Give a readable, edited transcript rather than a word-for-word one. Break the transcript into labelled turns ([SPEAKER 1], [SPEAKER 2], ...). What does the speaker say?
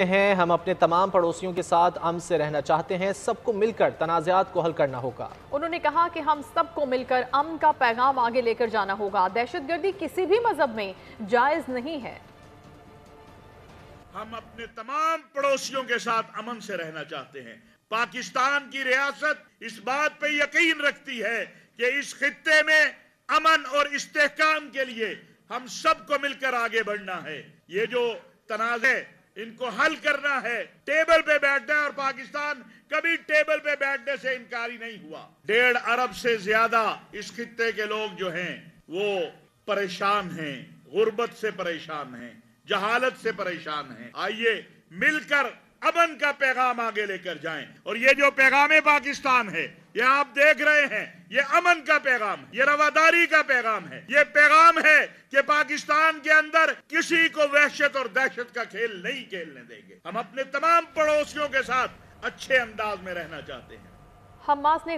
[SPEAKER 1] ہیں ہم اپنے تمام پڑوسیوں کے ساتھ امن سے رہنا چاہتے ہیں، سب کو مل کر تنازعات کو حل کرنا ہوگا۔
[SPEAKER 2] انہوں نے کہا کہ ہم سب کو مل کر امن کا پیغام آگے لے کر جانا ہوگا۔ دہشت گردی کسی بھی مذہب میں جائز نہیں ہے۔
[SPEAKER 3] ہم اپنے تمام پڑوسیوں کے ساتھ امن سے رہنا چاہتے ہیں۔ پاکستان کی ریاست اس بات پہ یقین رکھتی ہے کہ اس خطے میں امن اور استحکام کے لیے ہم سب کو مل کر آگے بڑھنا ہے۔ یہ جو تنازع ان کو حل کرنا ہے، ٹیبل پہ بیٹھنا ہے، اور پاکستان کبھی ٹیبل پہ بیٹھنے سے انکاری نہیں ہوا۔ 1.5 ارب سے زیادہ اس خطے کے لوگ جو ہیں وہ پریشان ہیں، غربت سے پریشان ہیں، جہالت سے پریشان ہیں۔ آئیے مل کر امن کا پیغام آگے لے کر جائیں، اور یہ جو پیغام پاکستان ہے، یہ آپ دیکھ رہے ہیں، یہ امن کا پیغام ہے، یہ رواداری کا پیغام ہے، یہ پیغام ہے کہ پاکستان کے اندر کسی کو وحشت اور دہشت کا کھیل نہیں کھیلنے دیں گے۔ ہم اپنے تمام پڑوسیوں کے ساتھ اچھے انداز میں رہنا چاہتے ہیں۔
[SPEAKER 2] حماس نے